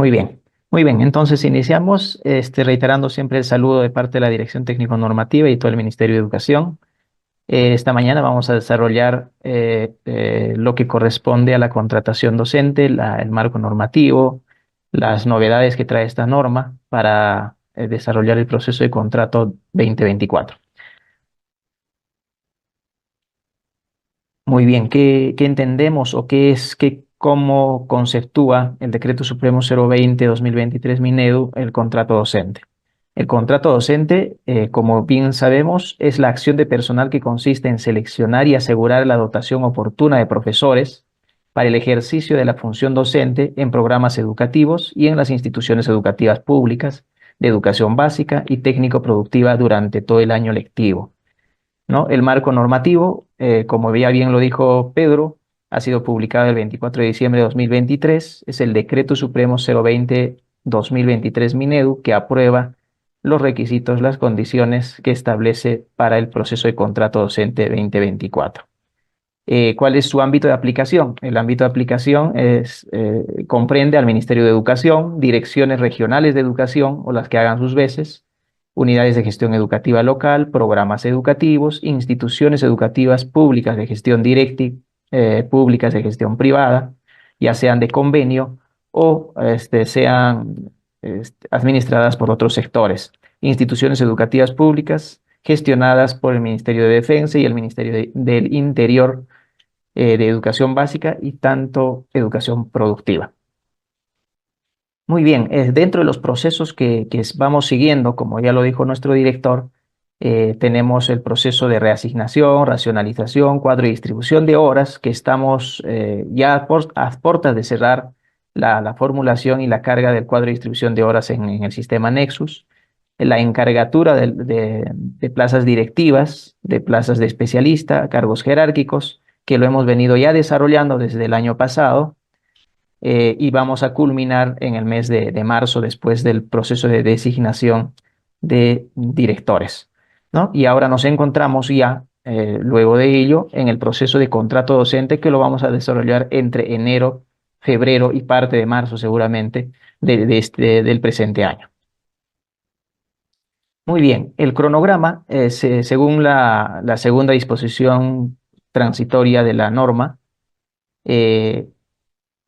Muy bien, muy bien. Entonces iniciamos reiterando siempre el saludo de parte de la Dirección Técnico Normativa y todo el Ministerio de Educación. Esta mañana vamos a desarrollar lo que corresponde a la contratación docente, el marco normativo, las novedades que trae esta norma para desarrollar el proceso de contrato 2024. Muy bien, ¿qué entendemos o cómo conceptúa el Decreto Supremo 020-2023 Minedu el contrato docente? El contrato docente, como bien sabemos, es la acción de personal que consiste en seleccionar y asegurar la dotación oportuna de profesores para el ejercicio de la función docente en programas educativos y en las instituciones educativas públicas de educación básica y técnico-productiva durante todo el año lectivo, ¿no? El marco normativo, como ya bien lo dijo Pedro, ha sido publicado el 24 de diciembre de 2023. Es el Decreto Supremo 020-2023 Minedu que aprueba los requisitos, las condiciones que establece para el proceso de contrato docente 2024. ¿Cuál es su ámbito de aplicación? El ámbito de aplicación comprende al Ministerio de Educación, direcciones regionales de educación o las que hagan sus veces, unidades de gestión educativa local, programas educativos, instituciones educativas públicas de gestión directa, públicas de gestión privada, ya sean de convenio o sean administradas por otros sectores, instituciones educativas públicas gestionadas por el Ministerio de Defensa y el Ministerio del Interior, de educación básica y tanto educación productiva. Muy bien, dentro de los procesos que vamos siguiendo, como ya lo dijo nuestro director, tenemos el proceso de reasignación, racionalización, cuadro y distribución de horas, que estamos ya a puertas de cerrar la formulación y la carga del cuadro de distribución de horas en el sistema Nexus, la encargatura de plazas directivas, de plazas de especialista, cargos jerárquicos, que lo hemos venido ya desarrollando desde el año pasado, y vamos a culminar en el mes de marzo después del proceso de designación de directores, ¿no? Y ahora nos encontramos ya, luego de ello, en el proceso de contrato docente que lo vamos a desarrollar entre enero, febrero y parte de marzo seguramente del presente año. Muy bien, el cronograma, según la segunda disposición transitoria de la norma, eh,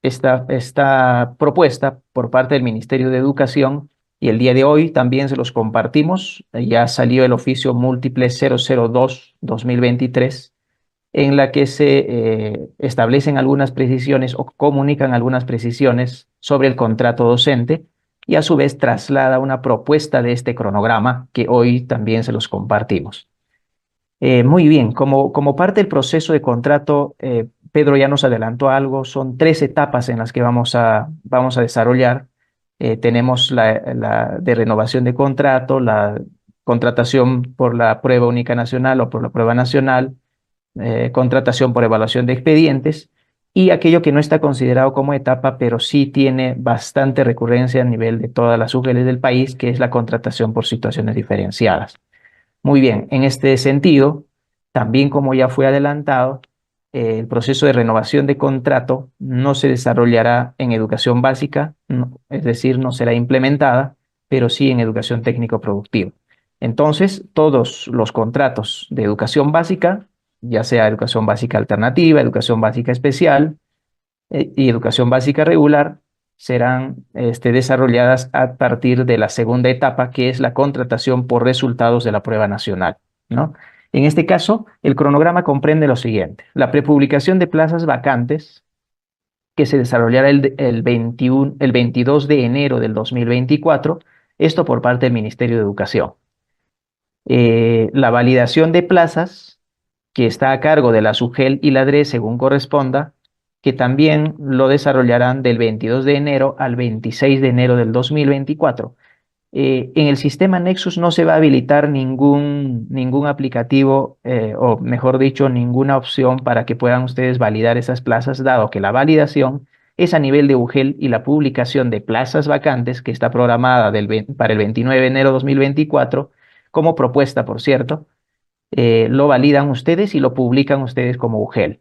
está propuesta por parte del Ministerio de Educación y el día de hoy también se los compartimos. Ya salió el oficio múltiple 002-2023 en la que se establecen algunas precisiones o comunican algunas precisiones sobre el contrato docente y a su vez traslada una propuesta de este cronograma que hoy también se los compartimos. Muy bien, como parte del proceso de contrato, Pedro ya nos adelantó algo, son tres etapas en las que vamos a desarrollar. Tenemos la de renovación de contrato, la contratación por la prueba única nacional o por la prueba nacional, contratación por evaluación de expedientes y aquello que no está considerado como etapa, pero sí tiene bastante recurrencia a nivel de todas las UGELs del país, que es la contratación por situaciones diferenciadas. Muy bien, en este sentido, también como ya fue adelantado, el proceso de renovación de contrato no se desarrollará en educación básica, es decir, no será implementada, pero sí en educación técnico-productiva. Entonces, todos los contratos de educación básica, ya sea educación básica alternativa, educación básica especial, y educación básica regular, serán desarrolladas a partir de la segunda etapa, que es la contratación por resultados de la prueba nacional, ¿no? En este caso, el cronograma comprende lo siguiente: la prepublicación de plazas vacantes, que se desarrollará el 22 de enero del 2024, esto por parte del Ministerio de Educación. La validación de plazas, que está a cargo de la SUGEL y la DRE según corresponda, que también lo desarrollarán del 22 de enero al 26 de enero del 2024. En el sistema Nexus no se va a habilitar ningún aplicativo, o mejor dicho, ninguna opción para que puedan ustedes validar esas plazas, dado que la validación es a nivel de UGEL y la publicación de plazas vacantes, que está programada para el 29 de enero de 2024, como propuesta, por cierto, lo validan ustedes y lo publican ustedes como UGEL.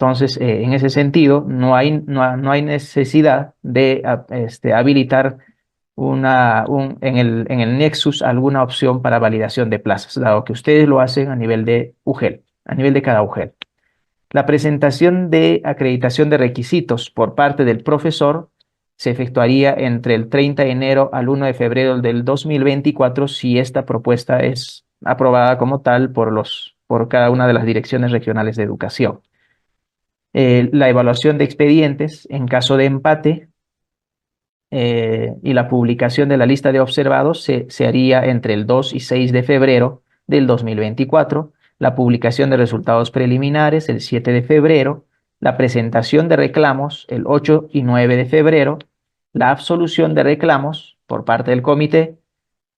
Entonces, en ese sentido, no hay necesidad de habilitar en el Nexus alguna opción para validación de plazas, dado que ustedes lo hacen a nivel de UGEL, a nivel de cada UGEL. La presentación de acreditación de requisitos por parte del profesor se efectuaría entre el 30 de enero al 1 de febrero del 2024 si esta propuesta es aprobada como tal por cada una de las direcciones regionales de educación. La evaluación de expedientes en caso de empate y la publicación de la lista de observados se haría entre el 2 y 6 de febrero del 2024, la publicación de resultados preliminares el 7 de febrero, la presentación de reclamos el 8 y 9 de febrero, la absolución de reclamos por parte del comité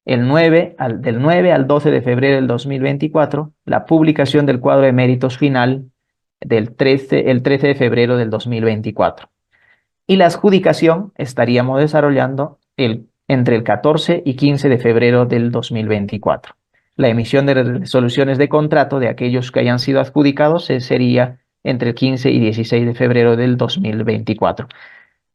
del 9 al 12 de febrero del 2024, la publicación del cuadro de méritos final el 13 de febrero del 2024. Y la adjudicación estaríamos desarrollando entre el 14 y 15 de febrero del 2024. La emisión de resoluciones de contrato de aquellos que hayan sido adjudicados sería entre el 15 y 16 de febrero del 2024.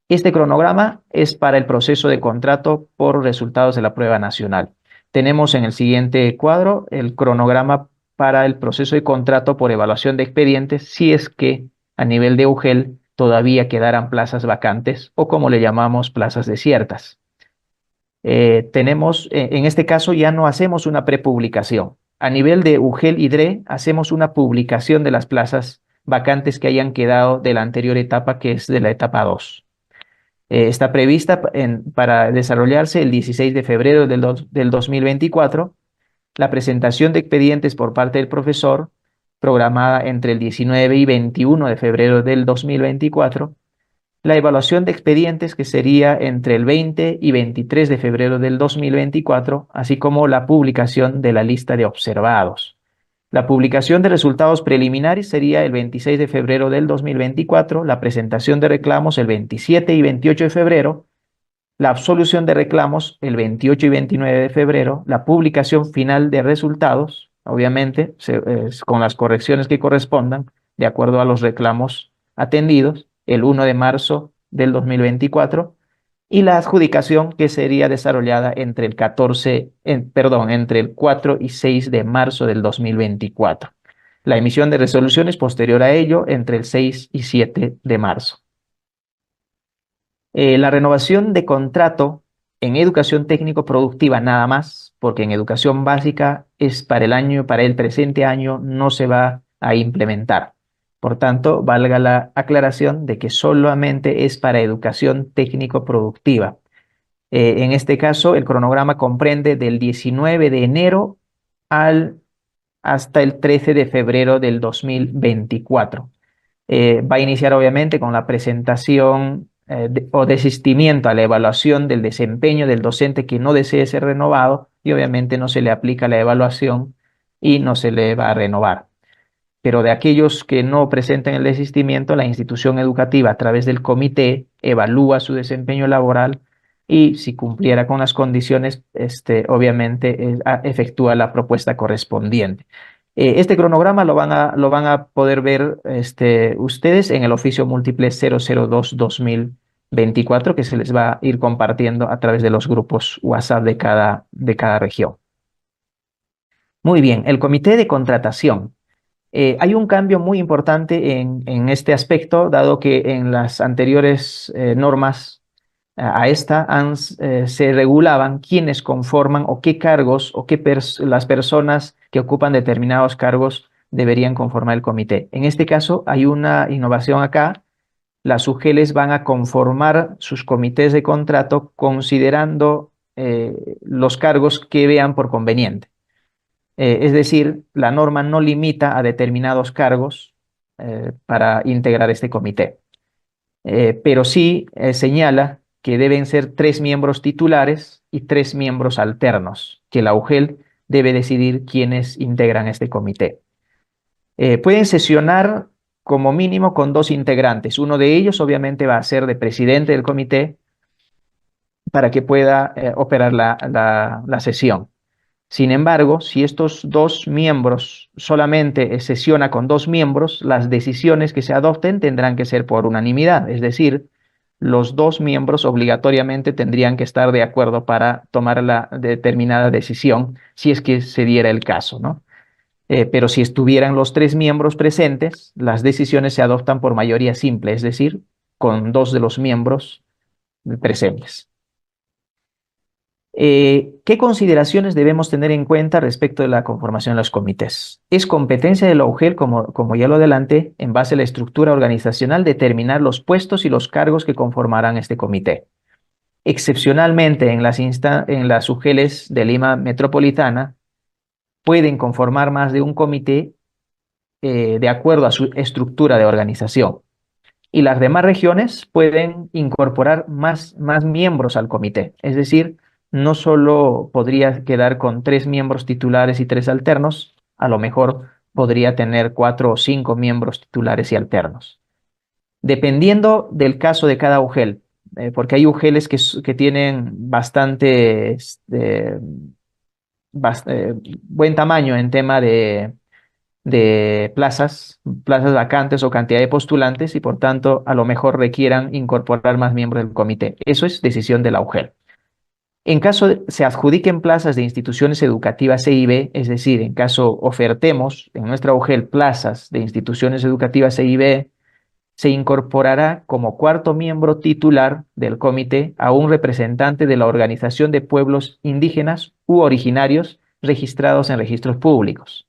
Este cronograma es para el proceso de contrato por resultados de la prueba nacional. Tenemos en el siguiente cuadro el cronograma para el proceso de contrato por evaluación de expedientes si es que a nivel de UGEL todavía quedaran plazas vacantes o como le llamamos plazas desiertas. En este caso ya no hacemos una prepublicación. A nivel de UGEL y DRE hacemos una publicación de las plazas vacantes que hayan quedado de la anterior etapa, que es de la etapa 2. Está prevista para desarrollarse el 16 de febrero del 2024, la presentación de expedientes por parte del profesor, programada entre el 19 y 21 de febrero del 2024, la evaluación de expedientes que sería entre el 20 y 23 de febrero del 2024, así como la publicación de la lista de observados. La publicación de resultados preliminares sería el 26 de febrero del 2024, la presentación de reclamos el 27 y 28 de febrero, la absolución de reclamos el 28 y 29 de febrero, la publicación final de resultados, obviamente con las correcciones que correspondan, de acuerdo a los reclamos atendidos, el 1 de marzo del 2024, y la adjudicación que sería desarrollada entre entre el 4 y 6 de marzo del 2024. La emisión de resoluciones posterior a ello entre el 6 y 7 de marzo. La renovación de contrato en educación técnico-productiva nada más, porque en educación básica es para el presente año no se va a implementar. Por tanto, valga la aclaración de que solamente es para educación técnico-productiva. En este caso, el cronograma comprende del 19 de enero hasta el 13 de febrero del 2024. Va a iniciar obviamente con la presentación o desistimiento a la evaluación del desempeño del docente que no desee ser renovado y obviamente no se le aplica la evaluación y no se le va a renovar. Pero de aquellos que no presenten el desistimiento, la institución educativa a través del comité evalúa su desempeño laboral y si cumpliera con las condiciones, obviamente efectúa la propuesta correspondiente. Este cronograma lo van a poder ver ustedes en el oficio múltiple 002-2024 que se les va a ir compartiendo a través de los grupos WhatsApp de cada región. Muy bien, el comité de contratación. Hay un cambio muy importante en este aspecto, dado que en las anteriores normas a esta se regulaban quiénes conforman o qué cargos o las personas que ocupan determinados cargos deberían conformar el comité. En este caso hay una innovación acá. Las UGELes van a conformar sus comités de contrato considerando los cargos que vean por conveniente. Es decir, la norma no limita a determinados cargos para integrar este comité, pero sí señala que deben ser 3 miembros titulares y 3 miembros alternos, que la UGEL debe decidir quiénes integran este comité. Pueden sesionar como mínimo con 2 integrantes. Uno de ellos obviamente va a ser de presidente del comité para que pueda operar la sesión. Sin embargo, si estos dos miembros solamente sesiona con dos miembros, las decisiones que se adopten tendrán que ser por unanimidad, es decir, los dos miembros obligatoriamente tendrían que estar de acuerdo para tomar la determinada decisión, si es que se diera el caso, ¿no? Pero si estuvieran los tres miembros presentes, las decisiones se adoptan por mayoría simple, es decir, con dos de los miembros presentes. ¿Qué consideraciones debemos tener en cuenta respecto de la conformación de los comités? Es competencia de la UGEL, como ya lo adelanté, en base a la estructura organizacional, determinar los puestos y los cargos que conformarán este comité. Excepcionalmente, en las UGELes de Lima Metropolitana, pueden conformar más de un comité de acuerdo a su estructura de organización. Y las demás regiones pueden incorporar más miembros al comité. Es decir, no solo podría quedar con tres miembros titulares y tres alternos, a lo mejor podría tener cuatro o cinco miembros titulares y alternos. Dependiendo del caso de cada UGEL, porque hay UGELes que tienen bastante buen tamaño en tema de plazas vacantes o cantidad de postulantes y por tanto a lo mejor requieran incorporar más miembros del comité. Eso es decisión de la UGEL. En caso se adjudiquen plazas de instituciones educativas C y B, es decir, en caso ofertemos en nuestra UGEL plazas de instituciones educativas C y B, se incorporará como cuarto miembro titular del comité a un representante de la Organización de Pueblos Indígenas u Originarios registrados en registros públicos.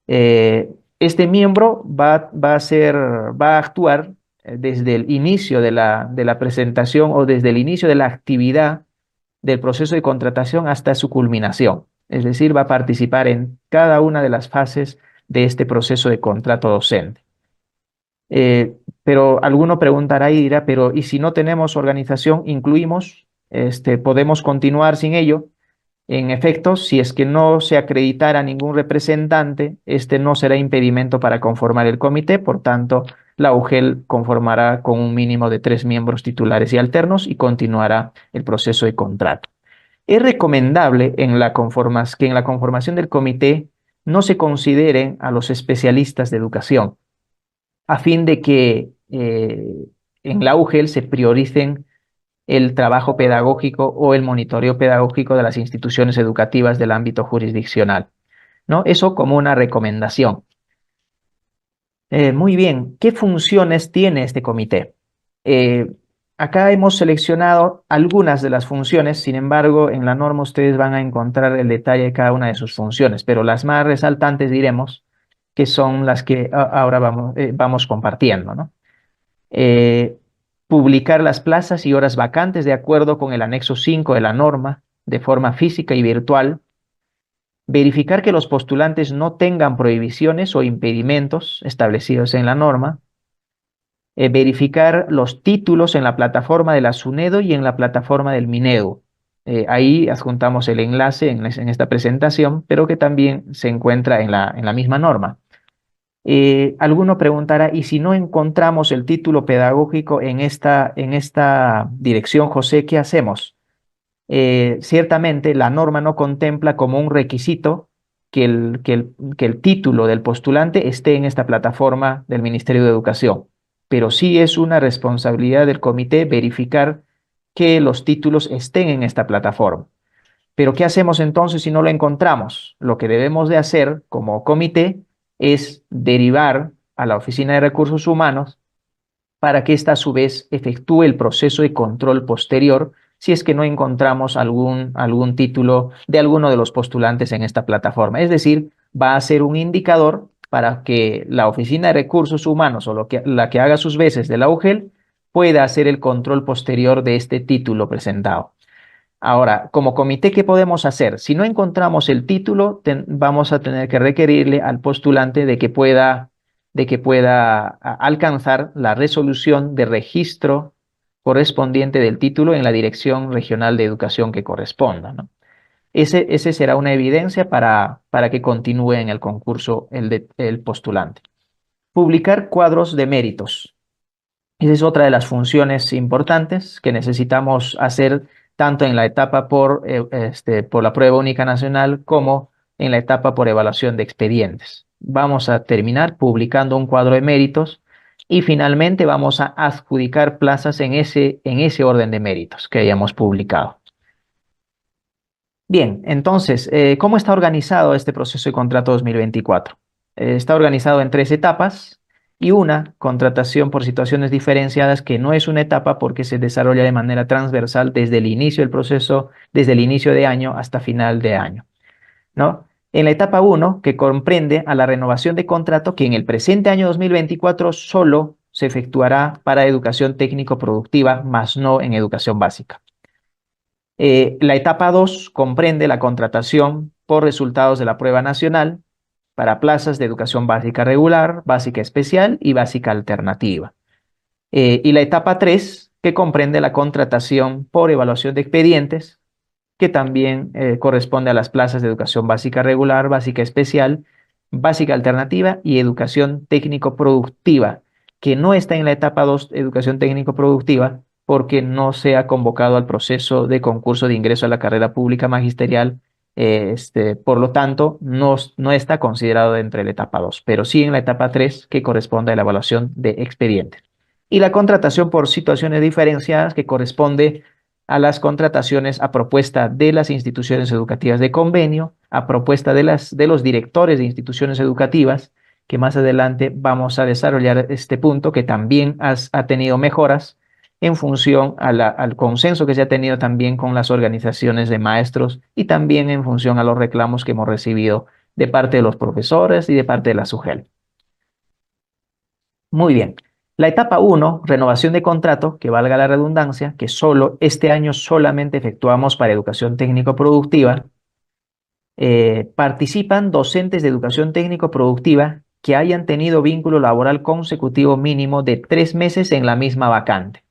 Este miembro va a actuar desde el inicio de la presentación o desde el inicio de la actividad del proceso de contratación hasta su culminación. Es decir, va a participar en cada una de las fases de este proceso de contrato docente. Pero alguno preguntará y dirá, pero ¿y si no tenemos organización, incluimos, podemos continuar sin ello? En efecto, si es que no se acreditara ningún representante, este no será impedimento para conformar el comité, por tanto, la UGEL conformará con un mínimo de tres miembros titulares y alternos y continuará el proceso de contrato. Es recomendable que en la conformación del comité no se consideren a los especialistas de educación, a fin de que en la UGEL se prioricen el trabajo pedagógico o el monitoreo pedagógico de las instituciones educativas del ámbito jurisdiccional, ¿no? Eso como una recomendación. Muy bien, ¿qué funciones tiene este comité? Eh, Acá hemos seleccionado algunas de las funciones, sin embargo, en la norma ustedes van a encontrar el detalle de cada una de sus funciones, pero las más resaltantes diremos que son las que ahora vamos compartiendo, ¿no? eh, Publicar las plazas y horas vacantes de acuerdo con el anexo 5 de la norma de forma física y virtual, verificar que los postulantes no tengan prohibiciones o impedimentos establecidos en la norma, verificar los títulos en la plataforma de la SUNEDO y en la plataforma del MINEDU. Ahí adjuntamos el enlace en esta presentación, pero que también se encuentra en la misma norma. Alguno preguntará, ¿y si no encontramos el título pedagógico en esta dirección, José, qué hacemos? Ciertamente, la norma no contempla como un requisito que el título del postulante esté en esta plataforma del Ministerio de Educación, pero sí es una responsabilidad del comité verificar que los títulos estén en esta plataforma. Pero ¿qué hacemos entonces si no lo encontramos? Lo que debemos de hacer como comité es derivar a la Oficina de Recursos Humanos para que ésta a su vez efectúe el proceso de control posterior si es que no encontramos algún título de alguno de los postulantes en esta plataforma. Es decir, va a ser un indicador para que la Oficina de Recursos Humanos o la que haga sus veces de la UGEL pueda hacer el control posterior de este título presentado. Ahora, como comité, ¿qué podemos hacer? Si no encontramos el título, vamos a tener que requerirle al postulante de que pueda alcanzar la resolución de registro correspondiente del título en la Dirección Regional de Educación que corresponda, ¿no? Ese será una evidencia para que continúe en el concurso el postulante. Publicar cuadros de méritos. Esa es otra de las funciones importantes que necesitamos hacer tanto en la etapa por la prueba única nacional como en la etapa por evaluación de expedientes. Vamos a terminar publicando un cuadro de méritos y finalmente vamos a adjudicar plazas en ese orden de méritos que hayamos publicado. Bien, entonces, ¿cómo está organizado este proceso de contrato 2024? Está organizado en 3 etapas y una contratación por situaciones diferenciadas que no es una etapa porque se desarrolla de manera transversal desde el inicio del proceso, desde el inicio de año hasta final de año, ¿no? En la etapa 1, que comprende a la renovación de contrato que en el presente año 2024 solo se efectuará para educación técnico-productiva, más no en educación básica. La etapa 2 comprende la contratación por resultados de la prueba nacional para plazas de educación básica regular, básica especial y básica alternativa. Y la etapa 3 que comprende la contratación por evaluación de expedientes, que también corresponde a las plazas de educación básica regular, básica especial, básica alternativa y educación técnico-productiva, que no está en la etapa 2, educación técnico-productiva, porque no se ha convocado al proceso de concurso de ingreso a la carrera pública magisterial. Por lo tanto, no está considerado dentro de la etapa 2, pero sí en la etapa 3, que corresponde a la evaluación de expedientes. Y la contratación por situaciones diferenciadas, que corresponde a las contrataciones a propuesta de las instituciones educativas de convenio, a propuesta de los directores de instituciones educativas, que más adelante vamos a desarrollar este punto, que también ha tenido mejoras en función al consenso que se ha tenido también con las organizaciones de maestros y también en función a los reclamos que hemos recibido de parte de los profesores y de parte de la SUGEL. Muy bien. La etapa 1, renovación de contrato, que valga la redundancia, que este año solamente efectuamos para educación técnico-productiva, participan docentes de educación técnico-productiva que hayan tenido vínculo laboral consecutivo mínimo de 3 meses en la misma vacante,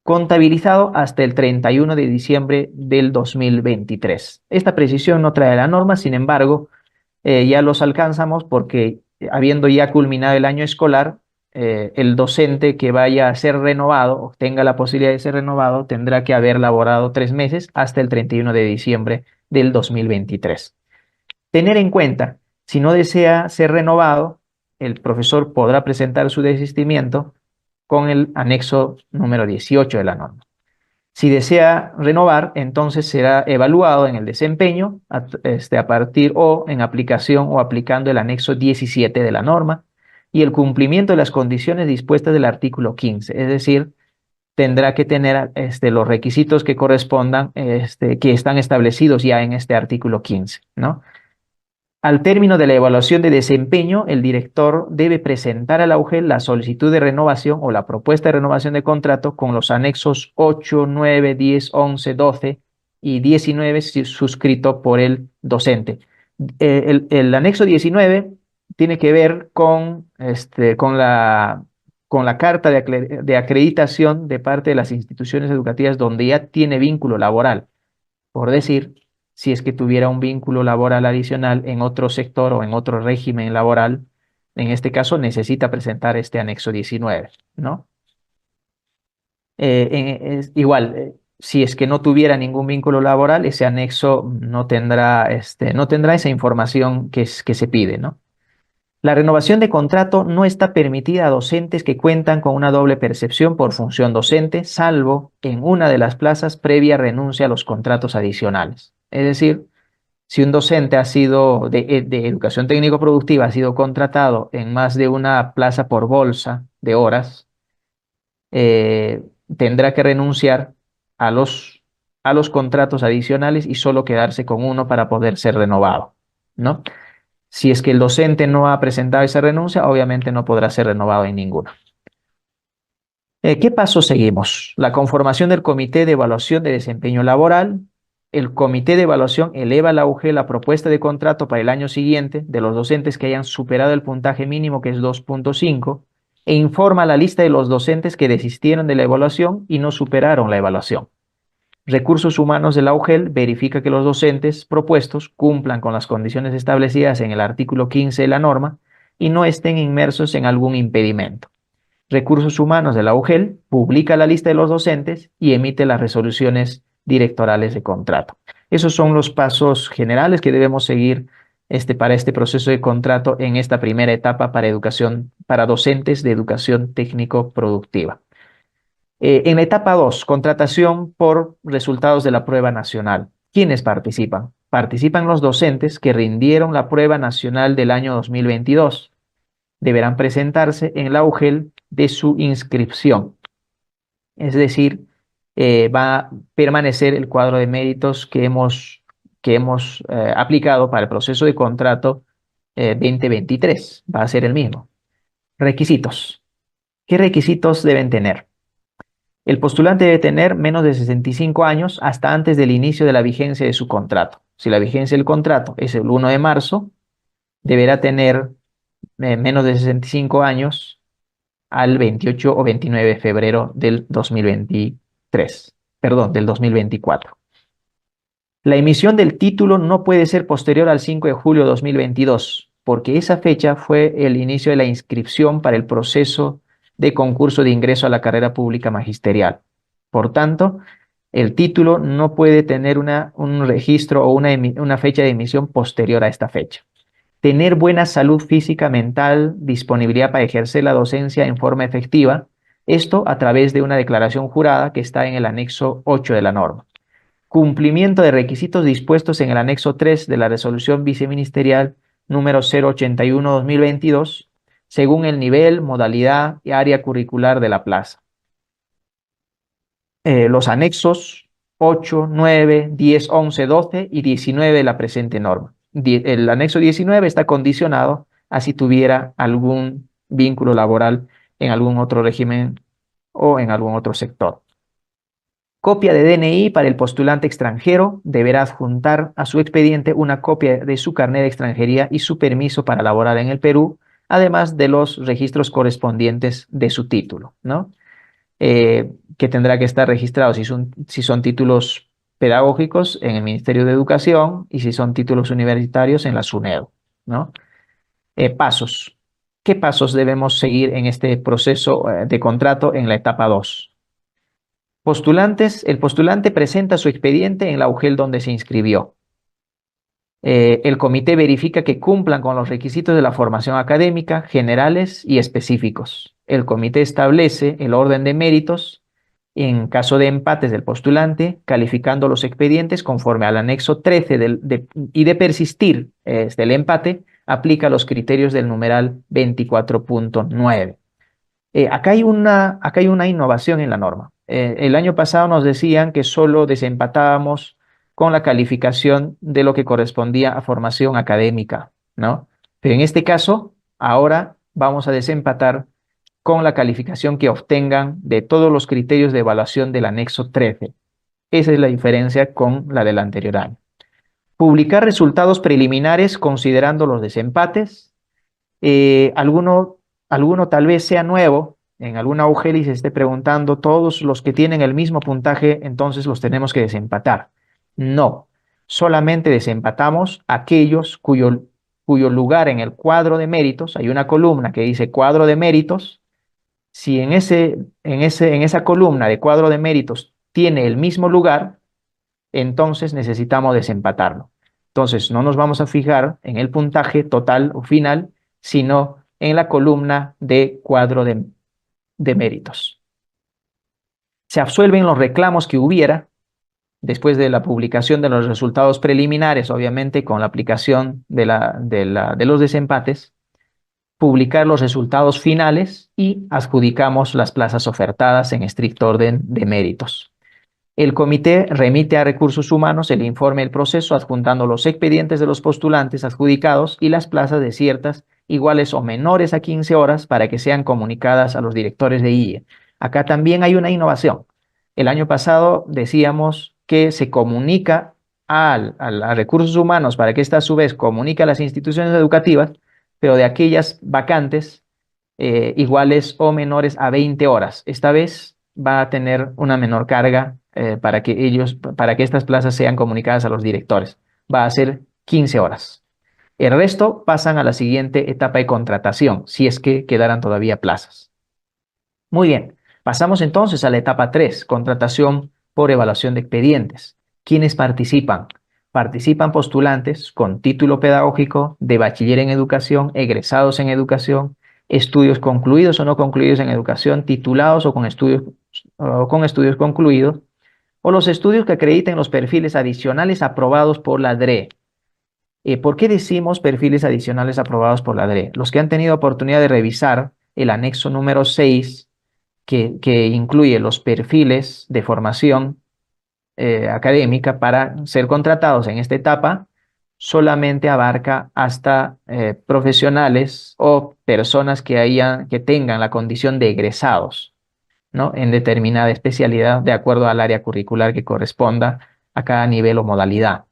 contabilizado hasta el 31 de diciembre del 2023. Esta precisión no trae la norma, sin embargo, ya los alcanzamos porque habiendo ya culminado el año escolar, el docente que vaya a ser renovado o tenga la posibilidad de ser renovado tendrá que haber laborado 3 meses hasta el 31 de diciembre del 2023. Tener en cuenta, si no desea ser renovado, el profesor podrá presentar su desistimiento con el anexo número 18 de la norma. Si desea renovar, entonces será evaluado en el desempeño a partir o en aplicación o aplicando el anexo 17 de la norma y el cumplimiento de las condiciones dispuestas del artículo 15, es decir, tendrá que tener los requisitos que correspondan, que están establecidos ya en este artículo 15, ¿no? Al término de la evaluación de desempeño, el director debe presentar a la UGEL la solicitud de renovación o la propuesta de renovación de contrato con los anexos 8, 9, 10, 11, 12 y 19 suscrito por el docente. El anexo 19 tiene que ver con la carta de acreditación de parte de las instituciones educativas donde ya tiene vínculo laboral. Por decir, si es que tuviera un vínculo laboral adicional en otro sector o en otro régimen laboral, en este caso necesita presentar este anexo 19, ¿no? Igual, si es que no tuviera ningún vínculo laboral, ese anexo no tendrá esa información que se pide, ¿no? La renovación de contrato no está permitida a docentes que cuentan con una doble percepción por función docente, salvo en una de las plazas previa renuncia a los contratos adicionales. Es decir, si un docente de educación técnico-productiva ha sido contratado en más de una plaza por bolsa de horas, eh, tendrá que renunciar a los contratos adicionales y solo quedarse con uno para poder ser renovado, ¿no? Si es que el docente no ha presentado esa renuncia, obviamente no podrá ser renovado en ninguno. ¿Qué paso seguimos? La conformación del Comité de Evaluación de Desempeño Laboral. El Comité de Evaluación eleva a la UGEL la propuesta de contrato para el año siguiente de los docentes que hayan superado el puntaje mínimo, que es 2.5, e informa la lista de los docentes que desistieron de la evaluación y no superaron la evaluación. Recursos Humanos de la UGEL verifica que los docentes propuestos cumplan con las condiciones establecidas en el artículo 15 de la norma y no estén inmersos en algún impedimento. Recursos Humanos de la UGEL publica la lista de los docentes y emite las resoluciones directorales de contrato. Esos son los pasos generales que debemos seguir para este proceso de contrato en esta primera etapa para educación, para docentes de educación técnico-productiva. En la etapa 2, contratación por resultados de la prueba nacional. ¿Quiénes participan? Participan los docentes que rindieron la prueba nacional del año 2022. Deberán presentarse en la UGEL de su inscripción. Es decir, va a permanecer el cuadro de méritos que hemos aplicado para el proceso de contrato 2023. Va a ser el mismo. Requisitos. ¿Qué requisitos deben tener? El postulante debe tener menos de 65 años hasta antes del inicio de la vigencia de su contrato. Si la vigencia del contrato es el 1 de marzo, deberá tener menos de 65 años al 28 o 29 de febrero del 2023, perdón, del 2024. La emisión del título no puede ser posterior al 5 de julio de 2022, porque esa fecha fue el inicio de la inscripción para el proceso de concurso de ingreso a la carrera pública magisterial. Por tanto, el título no puede tener un registro o una fecha de emisión posterior a esta fecha. Tener buena salud física, mental, disponibilidad para ejercer la docencia en forma efectiva, esto a través de una declaración jurada que está en el anexo 8 de la norma. Cumplimiento de requisitos dispuestos en el anexo 3 de la resolución viceministerial número 081-2022, según el nivel, modalidad y área curricular de la plaza. Los anexos 8, 9, 10, 11, 12 y 19 de la presente norma. El anexo 19 está condicionado a si tuviera algún vínculo laboral en algún otro régimen o en algún otro sector. Copia de DNI para el postulante extranjero. Deberá adjuntar a su expediente una copia de su carnet de extranjería y su permiso para laborar en el Perú, además de los registros correspondientes de su título, ¿no? Que tendrá que estar registrado si son títulos pedagógicos en el Ministerio de Educación y si son títulos universitarios en la SUNEDU, ¿no? Pasos. ¿Qué pasos debemos seguir en este proceso de contrato en la etapa 2? El postulante presenta su expediente en la UGEL donde se inscribió. El comité verifica que cumplan con los requisitos de la formación académica, generales y específicos. El comité establece el orden de méritos en caso de empates del postulante, calificando los expedientes conforme al anexo 13 y de persistir el empate, aplica los criterios del numeral 24.9. Acá hay una innovación en la norma. El año pasado nos decían que solo desempatábamos con la calificación de lo que correspondía a formación académica, ¿no? Pero en este caso, ahora vamos a desempatar con la calificación que obtengan de todos los criterios de evaluación del anexo 13. Esa es la diferencia con la del anterior año. Publicar resultados preliminares considerando los desempates. Alguno tal vez sea nuevo, en alguna UGEL y se esté preguntando, todos los que tienen el mismo puntaje, entonces los tenemos que desempatar. No, solamente desempatamos aquellos cuyo lugar en el cuadro de méritos, hay una columna que dice cuadro de méritos. Si en esa columna de cuadro de méritos tiene el mismo lugar, entonces necesitamos desempatarlo. Entonces no nos vamos a fijar en el puntaje total o final, sino en la columna de cuadro de méritos. Se absuelven los reclamos que hubiera después de la publicación de los resultados preliminares, obviamente con la aplicación de los desempates, publicar los resultados finales y adjudicamos las plazas ofertadas en estricto orden de méritos. El comité remite a Recursos Humanos el informe del proceso adjuntando los expedientes de los postulantes adjudicados y las plazas desiertas iguales o menores a 15 horas para que sean comunicadas a los directores de IE. Acá también hay una innovación. El año pasado decíamos que se comunica a Recursos Humanos para que ésta a su vez comunique a las instituciones educativas, pero de aquellas vacantes iguales o menores a 20 horas. Esta vez va a tener una menor carga para que estas plazas sean comunicadas a los directores. Va a ser 15 horas. El resto pasan a la siguiente etapa de contratación, si es que quedaran todavía plazas. Muy bien, pasamos entonces a la etapa 3, contratación por evaluación de expedientes. ¿Quiénes participan? Participan postulantes con título pedagógico de bachiller en educación, egresados en educación, estudios concluidos o no concluidos en educación, titulados o con estudios concluidos, o los estudios que acrediten los perfiles adicionales aprobados por la DRE. ¿Por qué decimos perfiles adicionales aprobados por la DRE? Los que han tenido oportunidad de revisar el anexo número 6, que incluye los perfiles de formación académica para ser contratados en esta etapa, solamente abarca hasta profesionales o personas que tengan la condición de egresados, ¿no? En determinada especialidad de acuerdo al área curricular que corresponda a cada nivel o modalidad.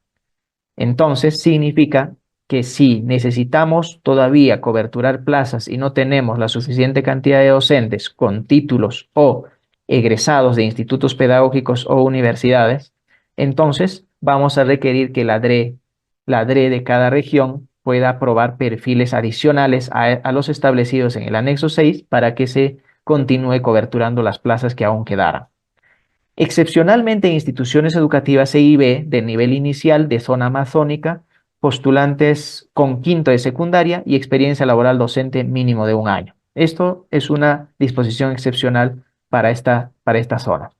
Entonces, significa que si necesitamos todavía coberturar plazas y no tenemos la suficiente cantidad de docentes con títulos o egresados de institutos pedagógicos o universidades, entonces vamos a requerir que la DRE de cada región pueda aprobar perfiles adicionales a los establecidos en el anexo 6 para que se continúe coberturando las plazas que aún quedaran. Excepcionalmente, en instituciones educativas CIB del nivel inicial de zona amazónica, postulantes con quinto de secundaria y experiencia laboral docente mínimo de 1 año. Esto es una disposición excepcional para esta zona.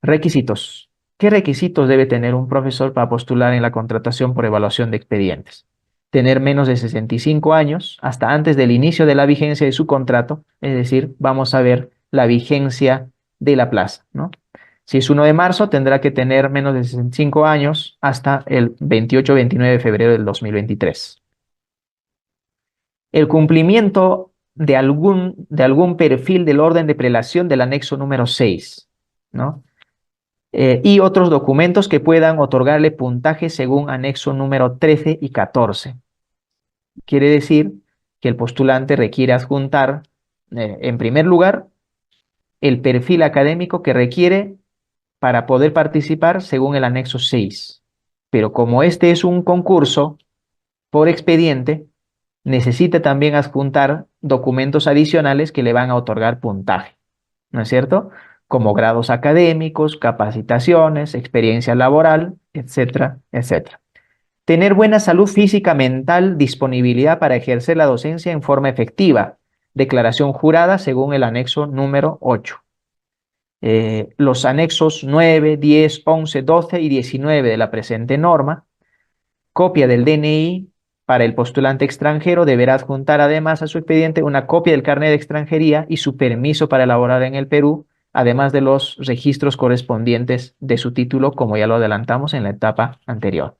Requisitos. ¿Qué requisitos debe tener un profesor para postular en la contratación por evaluación de expedientes? Tener menos de 65 años hasta antes del inicio de la vigencia de su contrato, es decir, vamos a ver la vigencia de la plaza, ¿no? Si es 1 de marzo, tendrá que tener menos de 65 años hasta el 28-29 de febrero del 2023. El cumplimiento de algún perfil del orden de prelación del anexo número 6, ¿no? Y otros documentos que puedan otorgarle puntaje según anexo número 13 y 14. Quiere decir que el postulante requiere adjuntar, en primer lugar, el perfil académico que requiere para poder participar según el anexo 6. Pero como este es un concurso por expediente, necesita también adjuntar documentos adicionales que le van a otorgar puntaje, ¿no es cierto? Como grados académicos, capacitaciones, experiencia laboral, etcétera, etcétera. Tener buena salud física, mental, disponibilidad para ejercer la docencia en forma efectiva. Declaración jurada según el anexo número 8. Los anexos 9, 10, 11, 12 y 19 de la presente norma. Copia del DNI para el postulante extranjero. Deberá adjuntar además a su expediente una copia del carnet de extranjería y su permiso para elaborar en el Perú, además de los registros correspondientes de su título, como ya lo adelantamos en la etapa anterior.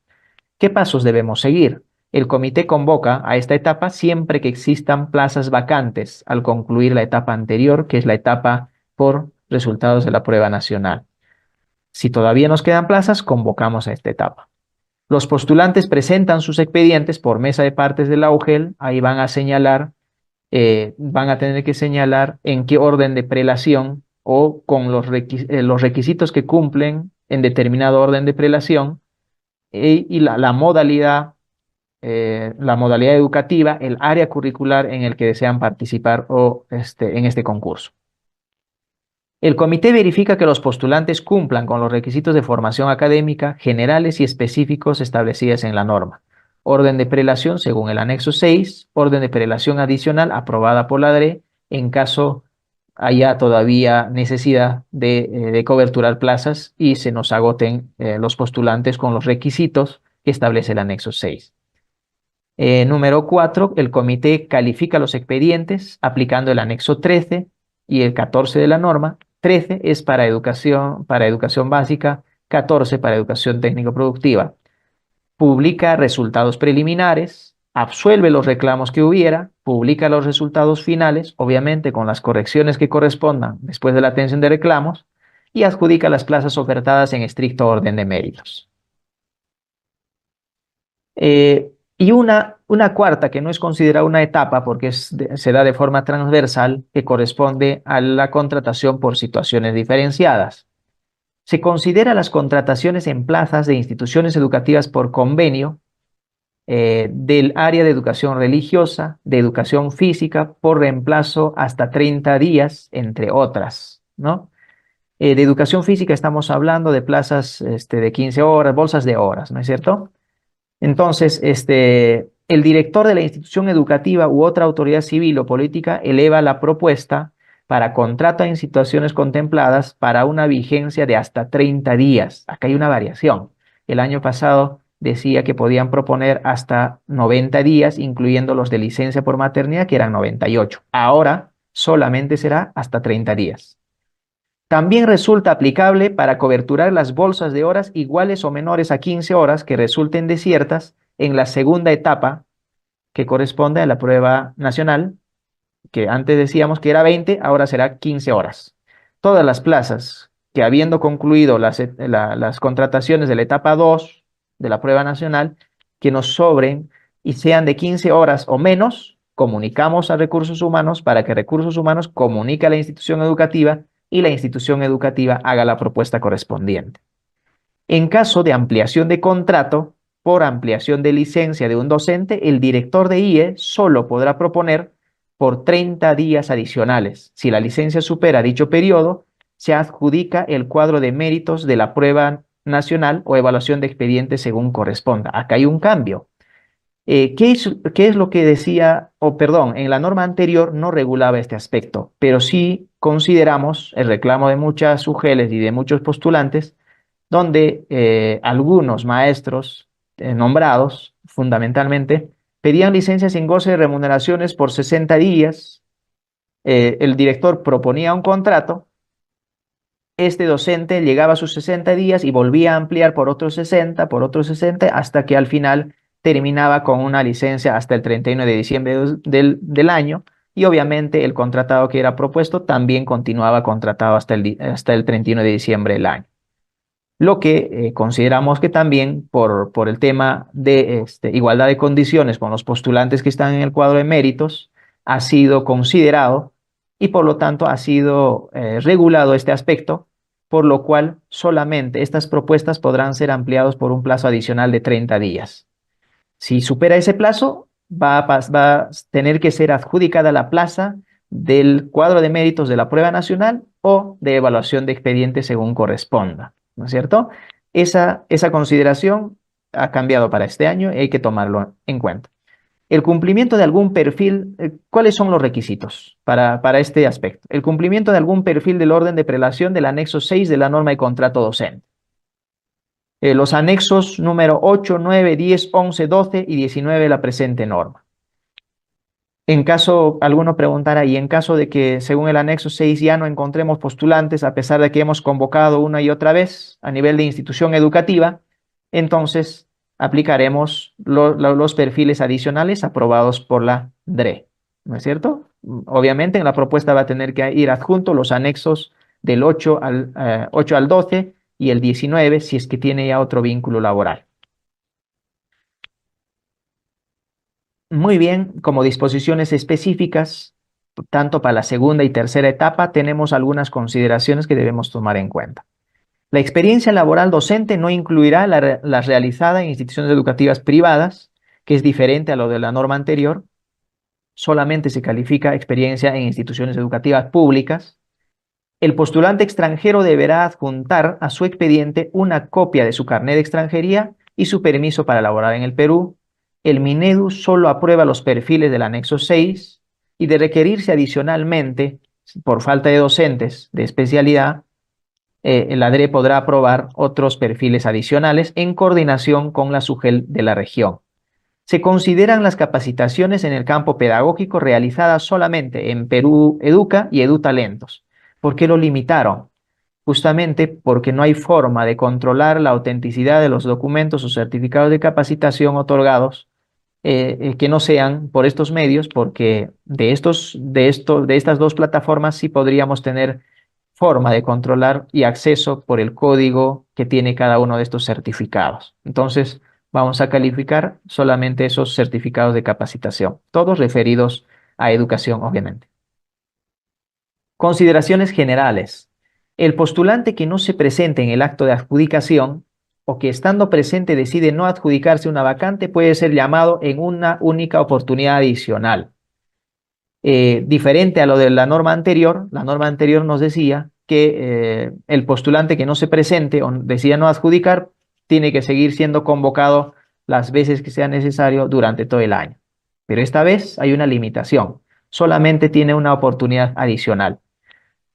¿Qué pasos debemos seguir? El comité convoca a esta etapa siempre que existan plazas vacantes al concluir la etapa anterior, que es la etapa por resultados de la prueba nacional. Si todavía nos quedan plazas, convocamos a esta etapa. Los postulantes presentan sus expedientes por mesa de partes de la UGEL. Ahí van a señalar, van a tener que señalar en qué orden de prelación o con los requisitos que cumplen en determinado orden de prelación y la modalidad educativa, el área curricular en el que desean participar o en este concurso. El comité verifica que los postulantes cumplan con los requisitos de formación académica generales y específicos establecidos en la norma. Orden de prelación según el anexo 6, orden de prelación adicional aprobada por la DRE en caso haya todavía necesidad de coberturar plazas y se nos agoten los postulantes con los requisitos que establece el anexo 6. Número 4, el comité califica los expedientes aplicando el anexo 13 y el 14 de la norma. 13 es para educación básica, 14 para educación técnico-productiva. Publica resultados preliminares, absuelve los reclamos que hubiera, publica los resultados finales, obviamente con las correcciones que correspondan después de la atención de reclamos, y adjudica las plazas ofertadas en estricto orden de méritos. Y una cuarta, que no es considerada una etapa porque se da de forma transversal, que corresponde a la contratación por situaciones diferenciadas. Se considera las contrataciones en plazas de instituciones educativas por convenio del área de educación religiosa, de educación física, por reemplazo hasta 30 días, entre otras, ¿no? De educación física estamos hablando de plazas de 15 horas, bolsas de horas, ¿no es cierto? Entonces, el director de la institución educativa u otra autoridad civil o política eleva la propuesta para contrato en situaciones contempladas para una vigencia de hasta 30 días. Acá hay una variación. El año pasado decía que podían proponer hasta 90 días, incluyendo los de licencia por maternidad, que eran 98. Ahora solamente será hasta 30 días. También resulta aplicable para coberturar las bolsas de horas iguales o menores a 15 horas que resulten desiertas en la segunda etapa que corresponde a la prueba nacional, que antes decíamos que era 20, ahora será 15 horas. Todas las plazas que habiendo concluido las contrataciones de la etapa 2 de la prueba nacional, que nos sobren y sean de 15 horas o menos, comunicamos a recursos humanos para que recursos humanos comunique a la institución educativa y la institución educativa haga la propuesta correspondiente. En caso de ampliación de contrato por ampliación de licencia de un docente, el director de IE solo podrá proponer por 30 días adicionales. Si la licencia supera dicho periodo, se adjudica el cuadro de méritos de la prueba nacional o evaluación de expediente según corresponda. Acá hay un cambio. ¿Qué es lo que decía, o perdón, en la norma anterior no regulaba este aspecto, pero sí consideramos el reclamo de muchas UGELs y de muchos postulantes, donde algunos maestros nombrados, fundamentalmente, pedían licencias sin goce de remuneraciones por 60 días. El director proponía un contrato, este docente llegaba a sus 60 días y volvía a ampliar por otros 60, hasta que al final terminaba con una licencia hasta el 31 de diciembre del año, y obviamente el contratado que era propuesto también continuaba contratado hasta el 31 de diciembre del año. Lo que consideramos que también por el tema de igualdad de condiciones con los postulantes que están en el cuadro de méritos, ha sido considerado y por lo tanto ha sido regulado este aspecto, por lo cual solamente estas propuestas podrán ser ampliadas por un plazo adicional de 30 días. Si supera ese plazo, va a tener que ser adjudicada la plaza del cuadro de méritos de la prueba nacional o de evaluación de expediente según corresponda, ¿no es cierto? Esa consideración ha cambiado para este año y hay que tomarlo en cuenta. El cumplimiento de algún perfil, ¿cuáles son los requisitos para este aspecto? El cumplimiento de algún perfil del orden de prelación del anexo 6 de la norma de contrato docente. Los anexos número 8, 9, 10, 11, 12 y 19 de la presente norma. En caso, alguno preguntará, y en caso de que según el anexo 6 ya no encontremos postulantes, a pesar de que hemos convocado una y otra vez a nivel de institución educativa, entonces aplicaremos los perfiles adicionales aprobados por la DRE, ¿no es cierto? Obviamente en la propuesta va a tener que ir adjunto los anexos del 8 al 12 y el 19 si es que tiene ya otro vínculo laboral. Muy bien, como disposiciones específicas, tanto para la segunda y tercera etapa, tenemos algunas consideraciones que debemos tomar en cuenta. La experiencia laboral docente no incluirá la realizada en instituciones educativas privadas, que es diferente a lo de la norma anterior. Solamente se califica experiencia en instituciones educativas públicas. El postulante extranjero deberá adjuntar a su expediente una copia de su carnet de extranjería y su permiso para laborar en el Perú. El Minedu solo aprueba los perfiles del anexo 6 y de requerirse adicionalmente, por falta de docentes de especialidad, el ADRE podrá aprobar otros perfiles adicionales en coordinación con la SUGEL de la región. Se consideran las capacitaciones en el campo pedagógico realizadas solamente en Perú Educa y EduTalentos. ¿Por qué lo limitaron? Justamente porque no hay forma de controlar la autenticidad de los documentos o certificados de capacitación otorgados que no sean por estos medios, porque de estas dos plataformas sí podríamos tener forma de controlar y acceso por el código que tiene cada uno de estos certificados. Entonces, vamos a calificar solamente esos certificados de capacitación, todos referidos a educación, obviamente. Consideraciones generales. El postulante que no se presente en el acto de adjudicación o que estando presente decide no adjudicarse una vacante puede ser llamado en una única oportunidad adicional. Diferente a lo de la norma anterior nos decía que el postulante que no se presente o decida no adjudicar tiene que seguir siendo convocado las veces que sea necesario durante todo el año. Pero esta vez hay una limitación. Solamente tiene una oportunidad adicional.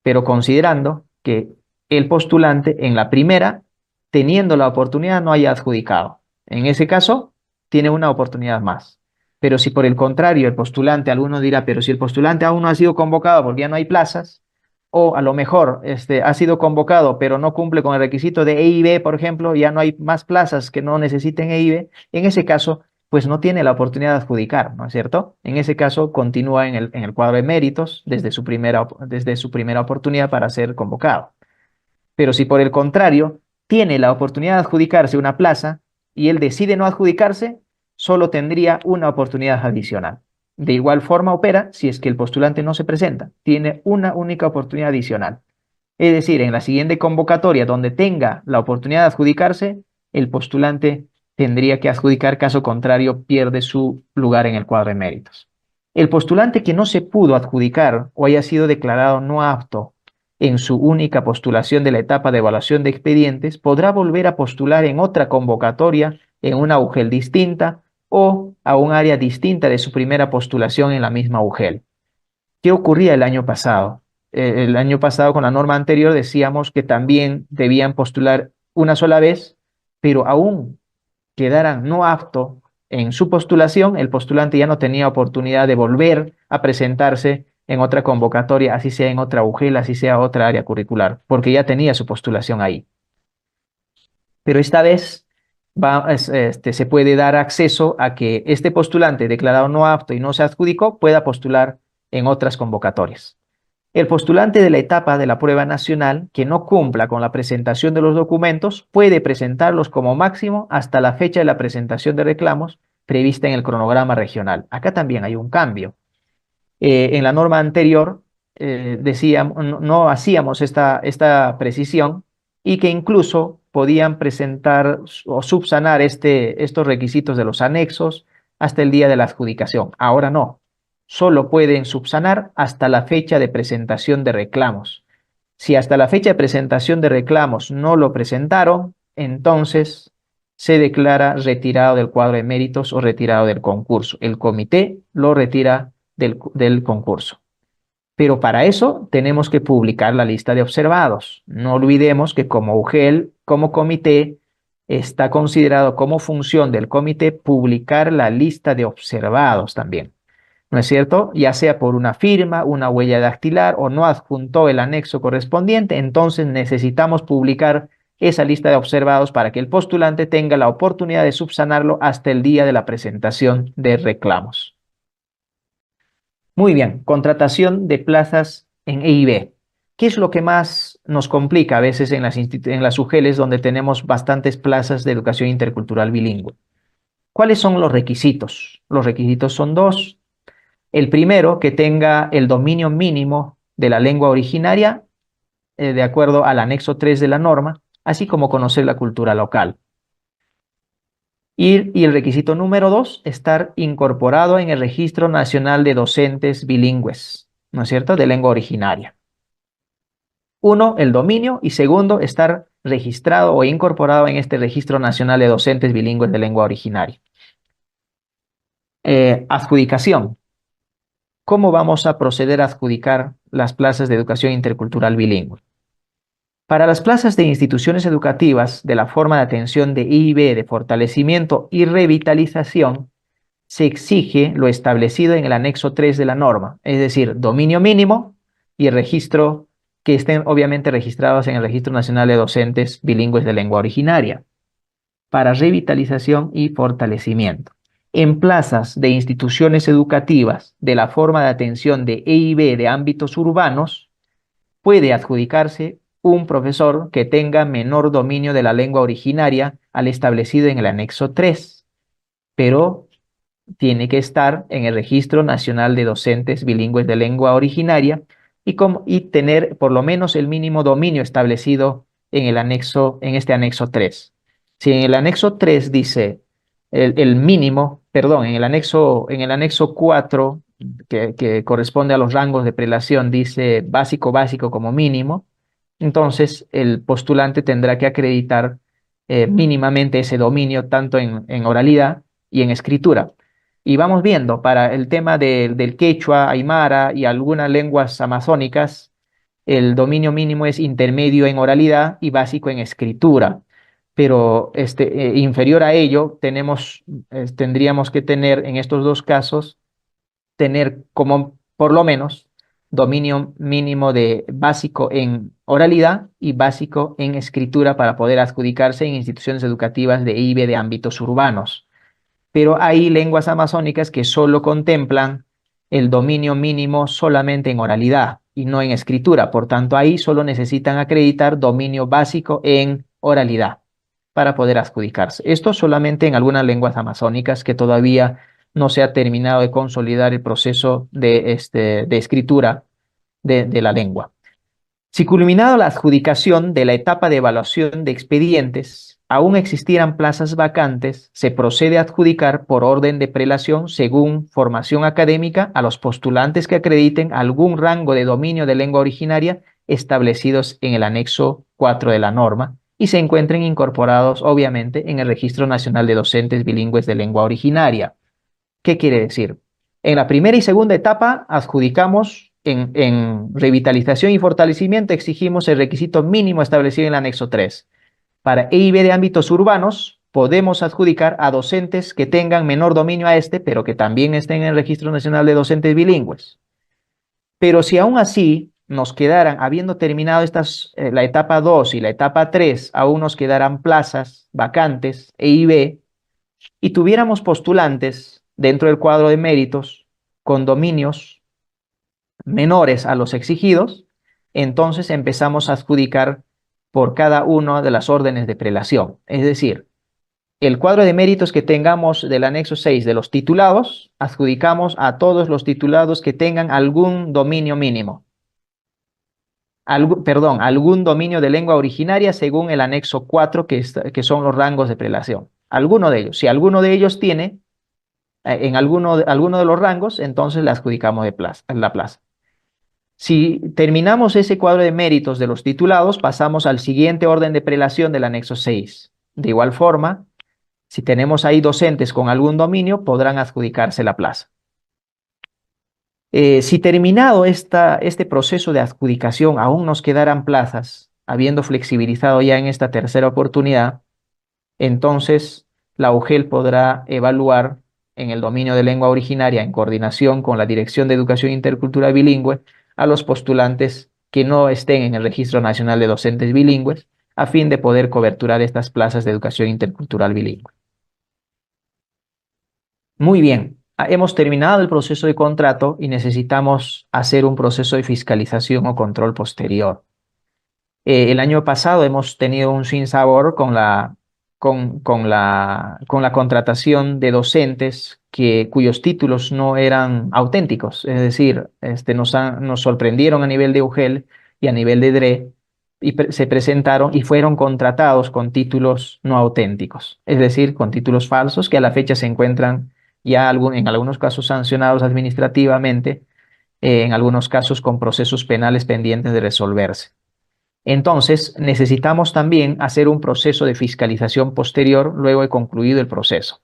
Pero considerando que el postulante en la primera, teniendo la oportunidad, no haya adjudicado. En ese caso, tiene una oportunidad más. Pero si por el contrario el postulante, alguno dirá, pero si el postulante aún no ha sido convocado porque ya no hay plazas, o a lo mejor ha sido convocado pero no cumple con el requisito de EIB, por ejemplo, ya no hay más plazas que no necesiten EIB, en ese caso, pues no tiene la oportunidad de adjudicar, ¿no es cierto? En ese caso, continúa en el cuadro de méritos desde su primera oportunidad para ser convocado. Pero si por el contrario tiene la oportunidad de adjudicarse una plaza y él decide no adjudicarse, solo tendría una oportunidad adicional. De igual forma opera si es que el postulante no se presenta, tiene una única oportunidad adicional. Es decir, en la siguiente convocatoria donde tenga la oportunidad de adjudicarse, el postulante tendría que adjudicar, caso contrario pierde su lugar en el cuadro de méritos. El postulante que no se pudo adjudicar o haya sido declarado no apto en su única postulación de la etapa de evaluación de expedientes, podrá volver a postular en otra convocatoria, en una UGEL distinta o a un área distinta de su primera postulación en la misma UGEL. ¿Qué ocurría el año pasado? El año pasado con la norma anterior decíamos que también debían postular una sola vez, pero aún quedaran no apto en su postulación, el postulante ya no tenía oportunidad de volver a presentarse en otra convocatoria, así sea en otra UGEL, así sea otra área curricular, porque ya tenía su postulación ahí. Pero esta vez se puede dar acceso a que este postulante declarado no apto y no se adjudicó pueda postular en otras convocatorias. El postulante de la etapa de la prueba nacional que no cumpla con la presentación de los documentos puede presentarlos como máximo hasta la fecha de la presentación de reclamos prevista en el cronograma regional. Acá también hay un cambio. En la norma anterior decíamos, no hacíamos esta precisión y que incluso podían presentar o subsanar estos requisitos de los anexos hasta el día de la adjudicación. Ahora no, solo pueden subsanar hasta la fecha de presentación de reclamos. Si hasta la fecha de presentación de reclamos no lo presentaron, entonces se declara retirado del cuadro de méritos o retirado del concurso. El comité lo retira del concurso. Pero para eso tenemos que publicar la lista de observados. No olvidemos que como UGEL, como comité, está considerado como función del comité publicar la lista de observados también. ¿No es cierto? Ya sea por una firma, una huella dactilar o no adjuntó el anexo correspondiente, entonces necesitamos publicar esa lista de observados para que el postulante tenga la oportunidad de subsanarlo hasta el día de la presentación de reclamos. Muy bien, contratación de plazas en EIB. ¿Qué es lo que más nos complica a veces en las UGELs donde tenemos bastantes plazas de educación intercultural bilingüe? ¿Cuáles son los requisitos? Los requisitos son dos. El primero, que tenga el dominio mínimo de la lengua originaria, de acuerdo al anexo 3 de la norma, así como conocer la cultura local. Y el requisito número 2, estar incorporado en el Registro Nacional de Docentes Bilingües, ¿no es cierto?, de lengua originaria. Uno, el dominio, y segundo, estar registrado o incorporado en este Registro Nacional de Docentes Bilingües de lengua originaria. Adjudicación. ¿Cómo vamos a proceder a adjudicar las plazas de educación intercultural bilingüe? Para las plazas de instituciones educativas de la forma de atención de IB de fortalecimiento y revitalización, se exige lo establecido en el anexo 3 de la norma, es decir, dominio mínimo y el registro que estén obviamente registrados en el Registro Nacional de Docentes Bilingües de Lengua Originaria, para revitalización y fortalecimiento. En plazas de instituciones educativas de la forma de atención de EIB de ámbitos urbanos, puede adjudicarse un profesor que tenga menor dominio de la lengua originaria al establecido en el anexo 3, pero tiene que estar en el Registro Nacional de Docentes Bilingües de Lengua Originaria y tener por lo menos el mínimo dominio establecido en este anexo 3. Si en el anexo 3 dice el mínimo, perdón, en el anexo 4, que corresponde a los rangos de prelación, dice básico como mínimo, Entonces, el postulante tendrá que acreditar mínimamente ese dominio tanto en oralidad y en escritura. Y vamos viendo, para el tema del quechua, aymara y algunas lenguas amazónicas, el dominio mínimo es intermedio en oralidad y básico en escritura. Pero inferior a ello, tendríamos que tener en estos dos casos tener como por lo menos dominio mínimo de básico en oralidad y básico en escritura para poder adjudicarse en instituciones educativas de IBE de ámbitos urbanos. Pero hay lenguas amazónicas que solo contemplan el dominio mínimo solamente en oralidad y no en escritura. Por tanto, ahí solo necesitan acreditar dominio básico en oralidad para poder adjudicarse. Esto solamente en algunas lenguas amazónicas que todavía no se ha terminado de consolidar el proceso de escritura de la lengua. Si culminado la adjudicación de la etapa de evaluación de expedientes, aún existieran plazas vacantes, se procede a adjudicar por orden de prelación según formación académica a los postulantes que acrediten algún rango de dominio de lengua originaria establecidos en el anexo 4 de la norma y se encuentren incorporados, obviamente, en el Registro Nacional de Docentes Bilingües de Lengua Originaria. ¿Qué quiere decir? En la primera y segunda etapa adjudicamos en revitalización y fortalecimiento, exigimos el requisito mínimo establecido en el anexo 3. Para EIB de ámbitos urbanos, podemos adjudicar a docentes que tengan menor dominio a este, pero que también estén en el Registro Nacional de Docentes Bilingües. Pero si aún así nos quedaran, habiendo terminado la etapa 2 y la etapa 3, aún nos quedaran plazas vacantes, EIB, y tuviéramos postulantes dentro del cuadro de méritos con dominios menores a los exigidos, entonces empezamos a adjudicar por cada una de las órdenes de prelación. Es decir, el cuadro de méritos que tengamos del anexo 6 de los titulados, adjudicamos a todos los titulados que tengan algún dominio mínimo. Algún dominio de lengua originaria según el anexo 4, que son los rangos de prelación. Alguno de ellos. Si alguno de ellos tiene en alguno de los rangos, entonces le adjudicamos la plaza. Si terminamos ese cuadro de méritos de los titulados, pasamos al siguiente orden de prelación del anexo 6. De igual forma, si tenemos ahí docentes con algún dominio, podrán adjudicarse la plaza. Si terminado este proceso de adjudicación aún nos quedaran plazas, habiendo flexibilizado ya en esta tercera oportunidad, entonces la UGEL podrá evaluar en el dominio de lengua originaria en coordinación con la Dirección de Educación Intercultural Bilingüe a los postulantes que no estén en el Registro Nacional de Docentes Bilingües a fin de poder coberturar estas plazas de educación intercultural bilingüe. Muy bien, hemos terminado el proceso de contrato y necesitamos hacer un proceso de fiscalización o control posterior. El año pasado hemos tenido un sinsabor con la contratación de docentes cuyos títulos no eran auténticos, es decir, nos sorprendieron a nivel de UGEL y a nivel de DRE y se presentaron y fueron contratados con títulos no auténticos, es decir, con títulos falsos que a la fecha se encuentran ya en algunos casos sancionados administrativamente, en algunos casos con procesos penales pendientes de resolverse. Entonces, necesitamos también hacer un proceso de fiscalización posterior luego de concluido el proceso.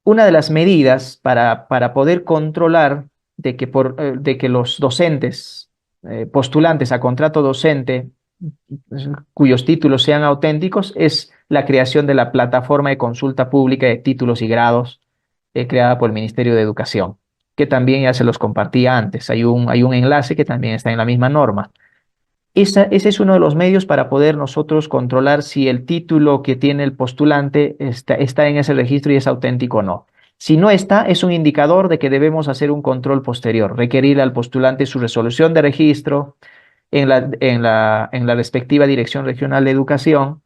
Una de las medidas para poder controlar de que los docentes, postulantes a contrato docente, cuyos títulos sean auténticos, es la creación de la plataforma de consulta pública de títulos y grados creada por el Ministerio de Educación, que también ya se los compartía antes. Hay un enlace que también está en la misma norma. Ese es uno de los medios para poder nosotros controlar si el título que tiene el postulante está en ese registro y es auténtico o no. Si no está, es un indicador de que debemos hacer un control posterior, requerir al postulante su resolución de registro en la respectiva Dirección Regional de Educación,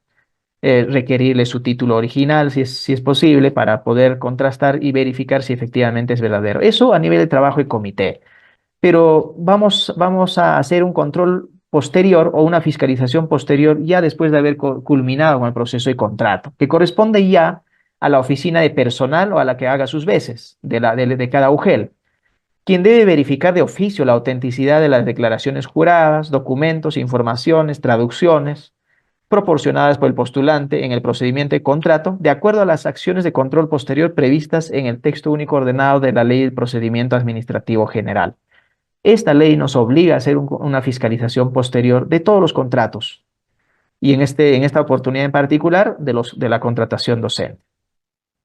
requerirle su título original, si es posible, para poder contrastar y verificar si efectivamente es verdadero. Eso a nivel de trabajo y comité. Pero vamos a hacer un control posterior o una fiscalización posterior ya después de haber culminado con el proceso de contrato, que corresponde ya a la oficina de personal o a la que haga sus veces de cada UGEL. quien debe verificar de oficio la autenticidad de las declaraciones juradas, documentos, informaciones, traducciones proporcionadas por el postulante en el procedimiento de contrato, de acuerdo a las acciones de control posterior previstas en el texto único ordenado de la Ley del Procedimiento Administrativo General. Esta ley nos obliga a hacer una fiscalización posterior de todos los contratos y en esta oportunidad en particular de la contratación docente.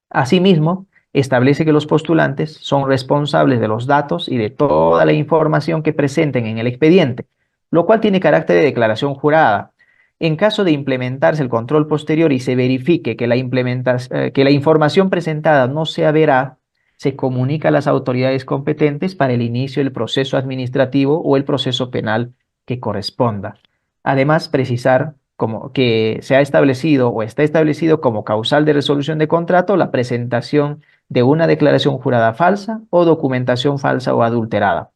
Asimismo, establece que los postulantes son responsables de los datos y de toda la información que presenten en el expediente, lo cual tiene carácter de declaración jurada. En caso de implementarse el control posterior y se verifique que la información presentada no sea veraz, se comunica a las autoridades competentes para el inicio del proceso administrativo o el proceso penal que corresponda. Además, precisar como que se ha establecido o está establecido como causal de resolución de contrato la presentación de una declaración jurada falsa o documentación falsa o adulterada.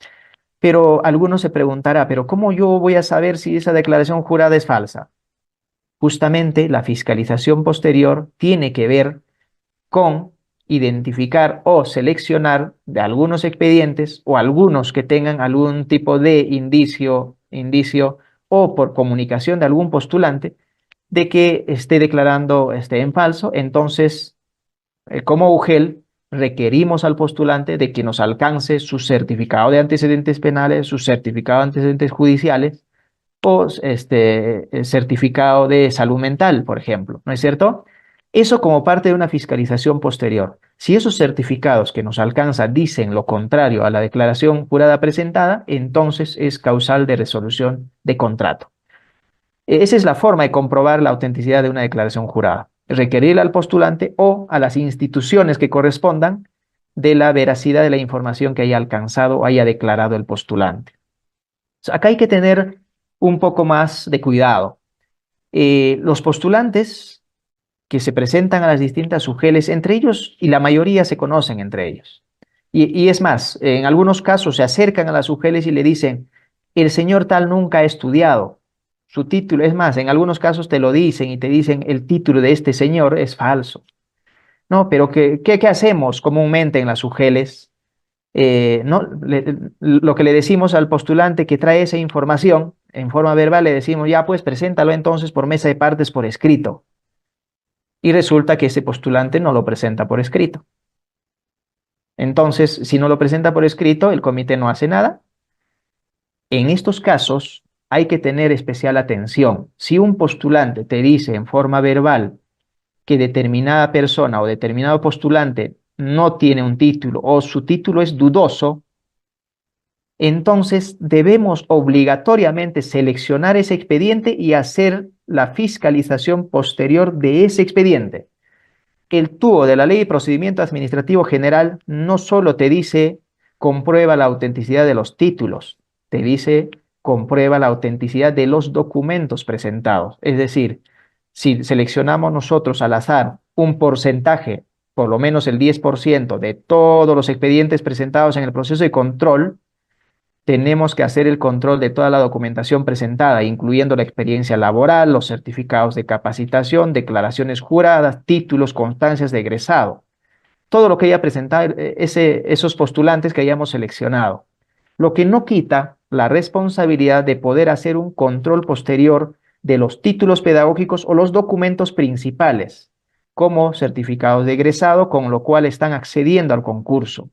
Pero alguno se preguntará, ¿pero cómo yo voy a saber si esa declaración jurada es falsa? Justamente la fiscalización posterior tiene que ver con identificar o seleccionar de algunos expedientes o algunos que tengan algún tipo de indicio o por comunicación de algún postulante de que esté declarando en falso. Entonces, como UGEL, requerimos al postulante de que nos alcance su certificado de antecedentes penales, su certificado de antecedentes judiciales o certificado de salud mental, por ejemplo, ¿no es cierto? Eso como parte de una fiscalización posterior. Si esos certificados que nos alcanza dicen lo contrario a la declaración jurada presentada, entonces es causal de resolución de contrato. Esa es la forma de comprobar la autenticidad de una declaración jurada. Requerir al postulante o a las instituciones que correspondan de la veracidad de la información que haya alcanzado o haya declarado el postulante. Acá hay que tener un poco más de cuidado. Los postulantes que se presentan a las distintas UGELes, entre ellos y la mayoría se conocen entre ellos. Y es más, en algunos casos se acercan a las UGELes y le dicen, el señor tal nunca ha estudiado. Su título, es más, en algunos casos te lo dicen y te dicen, el título de este señor es falso. No, pero ¿qué hacemos comúnmente en las UGELes? No, lo que le decimos al postulante que trae esa información en forma verbal, le decimos, ya pues preséntalo entonces por mesa de partes por escrito. Y resulta que ese postulante no lo presenta por escrito. Entonces, si no lo presenta por escrito, el comité no hace nada. En estos casos hay que tener especial atención. Si un postulante te dice en forma verbal que determinada persona o determinado postulante no tiene un título o su título es dudoso, entonces debemos obligatoriamente seleccionar ese expediente y hacer la fiscalización posterior de ese expediente. El TUO de la Ley de Procedimiento Administrativo General no solo te dice comprueba la autenticidad de los títulos, te dice comprueba la autenticidad de los documentos presentados. Es decir, si seleccionamos nosotros al azar un porcentaje, por lo menos el 10% de todos los expedientes presentados en el proceso de control, tenemos que hacer el control de toda la documentación presentada, incluyendo la experiencia laboral, los certificados de capacitación, declaraciones juradas, títulos, constancias de egresado. Todo lo que haya presentado esos postulantes que hayamos seleccionado. Lo que no quita la responsabilidad de poder hacer un control posterior de los títulos pedagógicos o los documentos principales, como certificados de egresado, con lo cual están accediendo al concurso,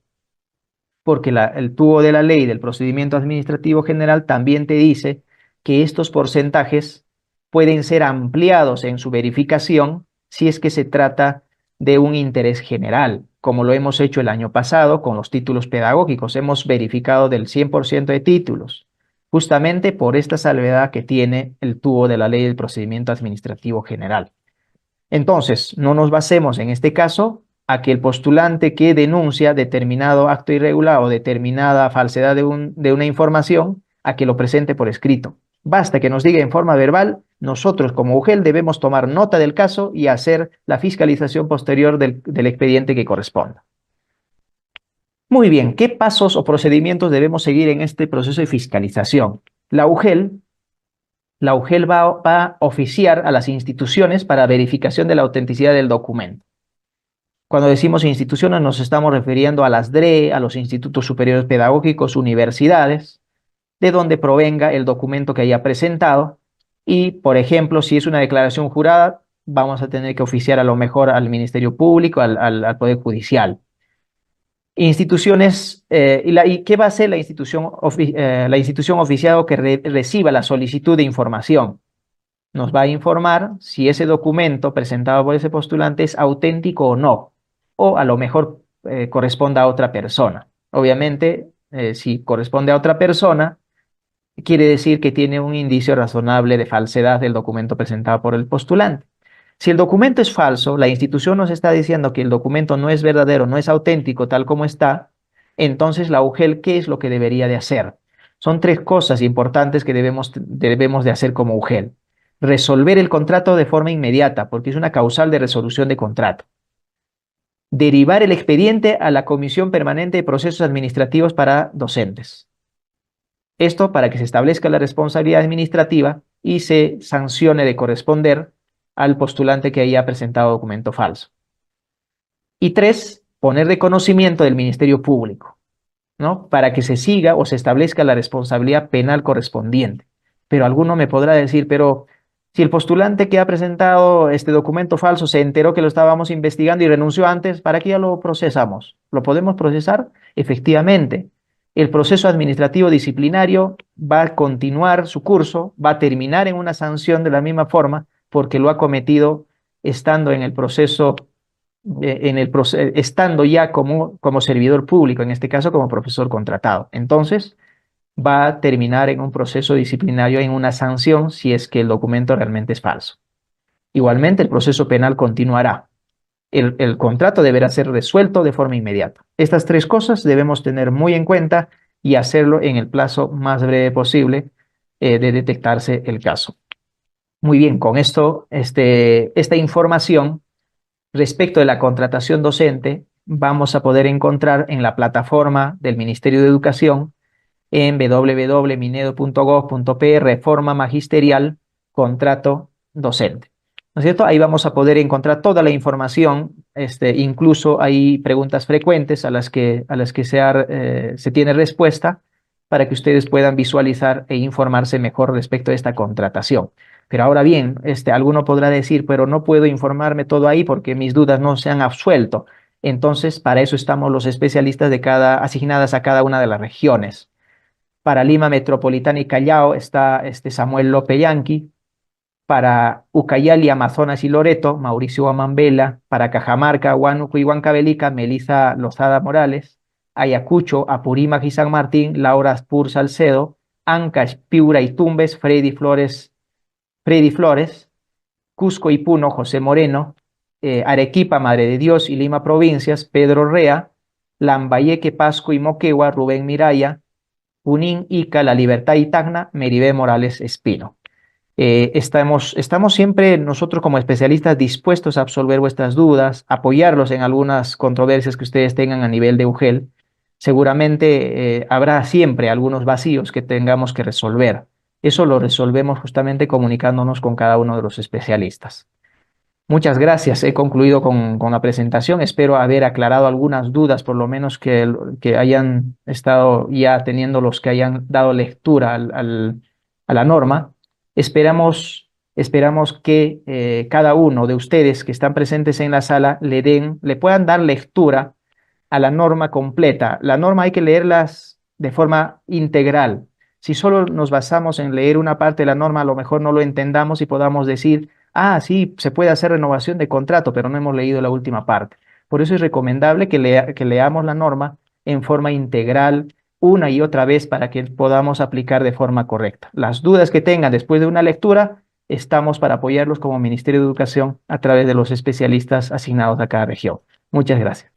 porque el tubo de la ley del procedimiento administrativo general también te dice que estos porcentajes pueden ser ampliados en su verificación si es que se trata de un interés general, como lo hemos hecho el año pasado con los títulos pedagógicos. Hemos verificado del 100% de títulos, justamente por esta salvedad que tiene el tubo de la ley del procedimiento administrativo general. Entonces, no nos basemos en este caso a que el postulante que denuncia determinado acto irregular o determinada falsedad de una información, a que lo presente por escrito. Basta que nos diga en forma verbal, nosotros como UGEL debemos tomar nota del caso y hacer la fiscalización posterior del expediente que corresponda. Muy bien, ¿qué pasos o procedimientos debemos seguir en este proceso de fiscalización? La UGEL va a oficiar a las instituciones para verificación de la autenticidad del documento. Cuando decimos instituciones nos estamos refiriendo a las DRE, a los institutos superiores pedagógicos, universidades, de donde provenga el documento que haya presentado. Y, por ejemplo, si es una declaración jurada, vamos a tener que oficiar a lo mejor al Ministerio Público, al Poder Judicial. Instituciones, ¿y qué va a hacer la institución oficial que reciba la solicitud de información? Nos va a informar si ese documento presentado por ese postulante es auténtico o no, o a lo mejor corresponda a otra persona. Obviamente, si corresponde a otra persona, quiere decir que tiene un indicio razonable de falsedad del documento presentado por el postulante. Si el documento es falso, la institución nos está diciendo que el documento no es verdadero, no es auténtico tal como está, entonces la UGEL, ¿qué es lo que debería de hacer? Son tres cosas importantes que debemos de hacer como UGEL. Resolver el contrato de forma inmediata, porque es una causal de resolución de contrato. Derivar el expediente a la Comisión Permanente de Procesos Administrativos para Docentes. Esto para que se establezca la responsabilidad administrativa y se sancione de corresponder al postulante que haya presentado documento falso. Y tres, poner de conocimiento del Ministerio Público, ¿no? Para que se siga o se establezca la responsabilidad penal correspondiente. Pero alguno me podrá decir, pero si el postulante que ha presentado este documento falso se enteró que lo estábamos investigando y renunció antes, ¿para qué ya lo procesamos? ¿Lo podemos procesar? Efectivamente. El proceso administrativo disciplinario va a continuar su curso, va a terminar en una sanción de la misma forma porque lo ha cometido estando en el proceso estando ya como servidor público, en este caso como profesor contratado. Entonces, va a terminar en un proceso disciplinario, en una sanción, si es que el documento realmente es falso. Igualmente, el proceso penal continuará. El contrato deberá ser resuelto de forma inmediata. Estas tres cosas debemos tener muy en cuenta y hacerlo en el plazo más breve posible de detectarse el caso. Muy bien, con esto, esta información respecto de la contratación docente, vamos a poder encontrar en la plataforma del Ministerio de Educación en www.minedo.gov.pe, reforma magisterial, contrato docente. ¿No es cierto? Ahí vamos a poder encontrar toda la información, incluso hay preguntas frecuentes a las que se tiene respuesta para que ustedes puedan visualizar e informarse mejor respecto a esta contratación. Pero ahora bien, alguno podrá decir, pero no puedo informarme todo ahí porque mis dudas no se han absuelto. Entonces, para eso estamos los especialistas asignadas a cada una de las regiones. Para Lima Metropolitana y Callao está Samuel López Yanqui. Para Ucayali, Amazonas y Loreto, Mauricio Amambela. Para Cajamarca, Huánuco y Huancavelica, Melissa Lozada Morales. Ayacucho, Apurímac y San Martín, Laura Spur Salcedo. Ancash, Piura y Tumbes, Freddy Flores. Cusco y Puno, José Moreno. Arequipa, Madre de Dios y Lima Provincias, Pedro Rea. Lambayeque, Pasco y Moquegua, Rubén Miraya. Junín, Ica, La Libertad y Tacna, Meribé Morales Espino. Estamos siempre nosotros como especialistas dispuestos a absolver vuestras dudas, apoyarlos en algunas controversias que ustedes tengan a nivel de UGEL. Seguramente habrá siempre algunos vacíos que tengamos que resolver. Eso lo resolvemos justamente comunicándonos con cada uno de los especialistas. Muchas gracias. He concluido con la presentación. Espero haber aclarado algunas dudas, por lo menos que hayan estado ya teniendo los que hayan dado lectura a la norma. Esperamos que cada uno de ustedes que están presentes en la sala le puedan dar lectura a la norma completa. La norma hay que leerlas de forma integral. Si solo nos basamos en leer una parte de la norma, a lo mejor no lo entendamos y podamos decir, ah, sí, se puede hacer renovación de contrato, pero no hemos leído la última parte. Por eso es recomendable que leamos la norma en forma integral una y otra vez para que podamos aplicar de forma correcta. Las dudas que tengan después de una lectura, estamos para apoyarlos como Ministerio de Educación a través de los especialistas asignados a cada región. Muchas gracias.